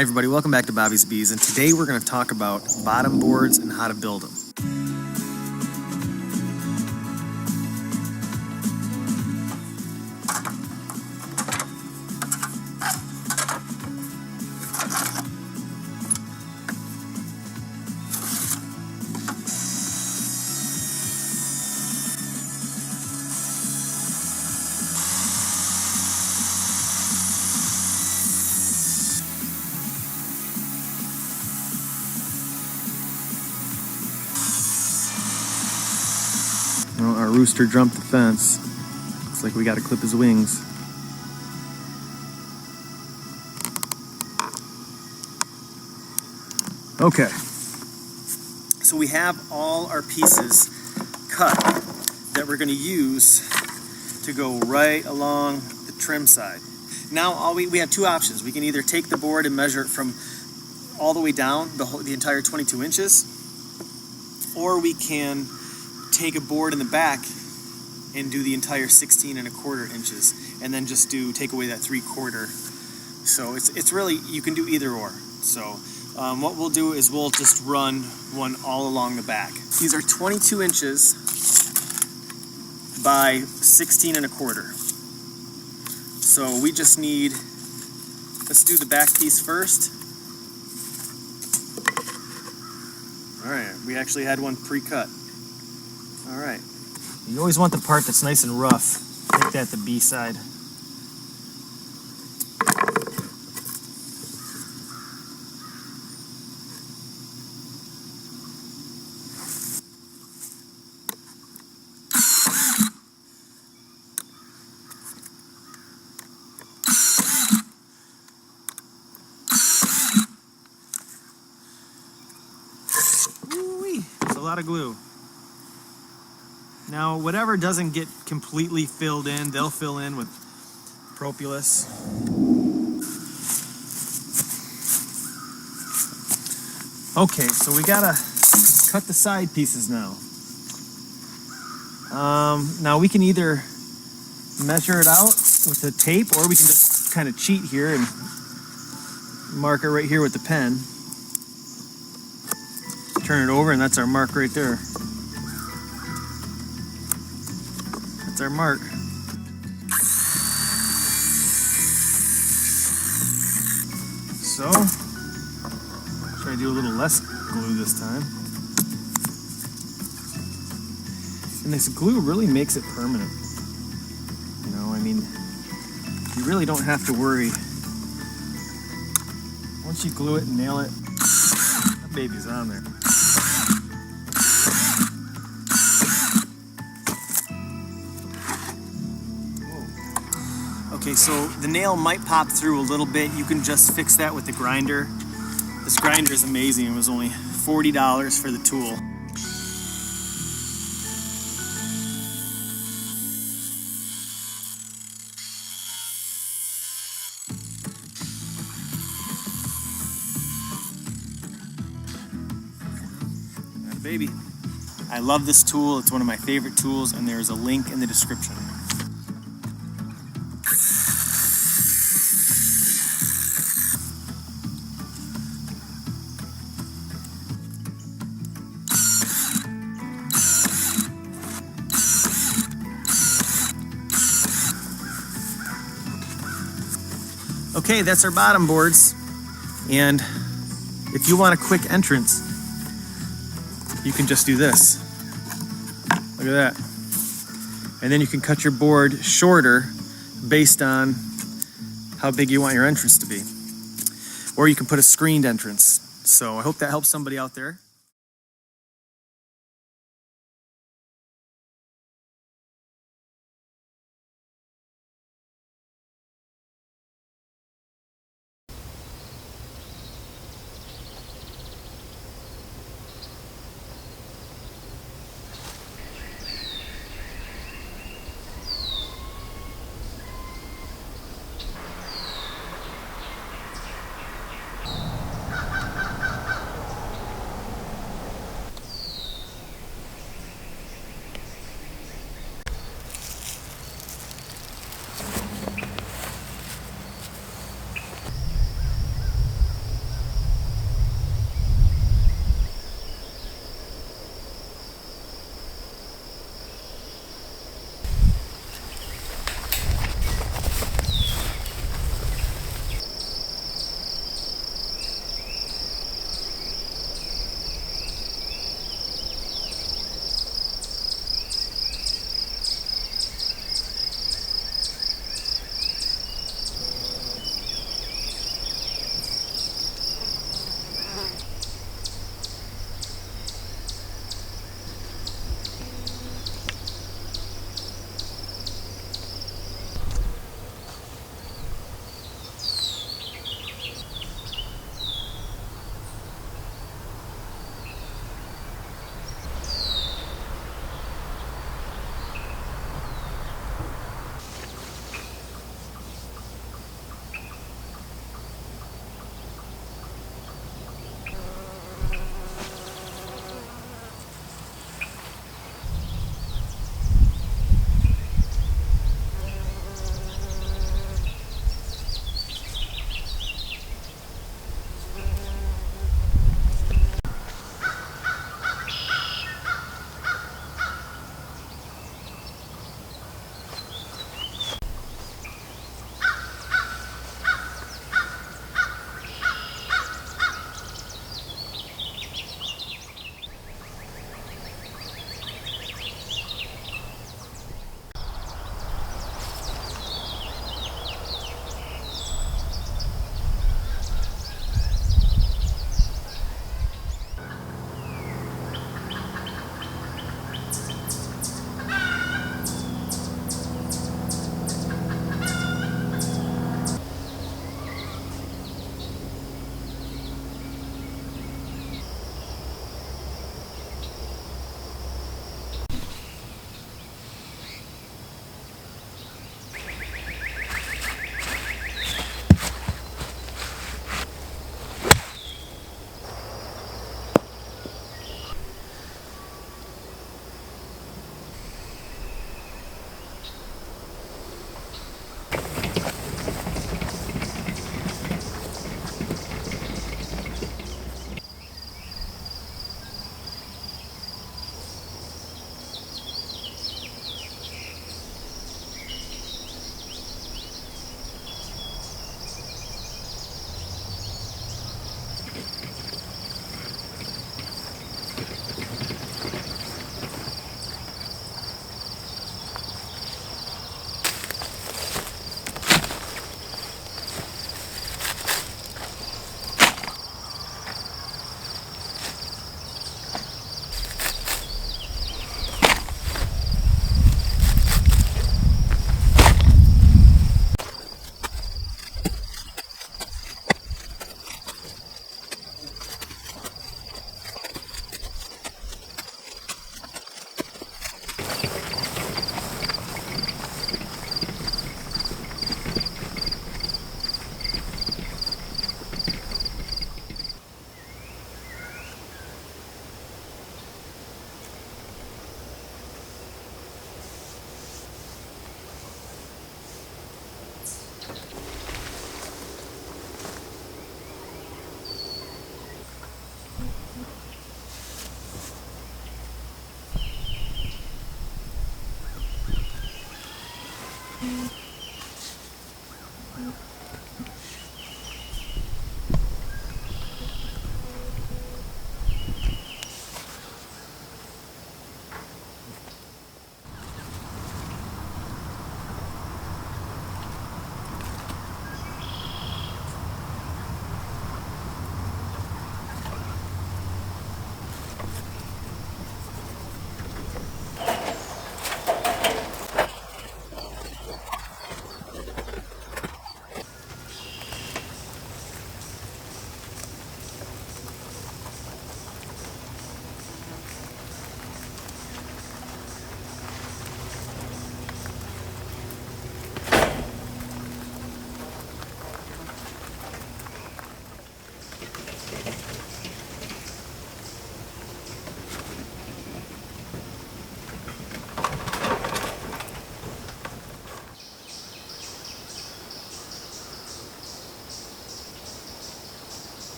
Hi everybody, welcome back to Bobby's Bees, and today we're going to talk about bottom boards and how to build them. Well, our rooster jumped the fence. Looks like we got to clip his wings. Okay, so we have all our pieces cut that we're going to use to go right along the trim side. Now we have two options. We can either take the board and measure it from all the way down, the entire 22 inches, or we can take a board in the back and do the entire 16 1/4 inches, and then just take away that 3/4. So it's really, you can do either or. So what we'll do is we'll just run one all along the back. These are 22 inches by 16 1/4. So we just need, let's do the back piece first. All right, we actually had one pre-cut. All right. You always want the part that's nice and rough. Make that the B side. Ooh-wee, that's a lot of glue. Now, whatever doesn't get completely filled in, they'll fill in with propolis. Okay, so we gotta cut the side pieces now. Now we can either measure it out with the tape, or we can just kind of cheat here and mark it right here with the pen. Turn it over, and that's our mark right there. Our mark. So, try to do a little less glue this time. And this glue really makes it permanent. You know, I mean, you really don't have to worry. Once you glue it and nail it, that baby's on there. Okay, so the nail might pop through a little bit. You can just fix that with the grinder. This grinder is amazing. It was only $40 for the tool. Got a baby. I love this tool. It's one of my favorite tools, and there's a link in the description. Okay, that's our bottom boards, and if you want a quick entrance, you can just do this. Look at that. And then you can cut your board shorter based on how big you want your entrance to be. Or you can put a screened entrance. So I hope that helps somebody out there.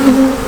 Bye.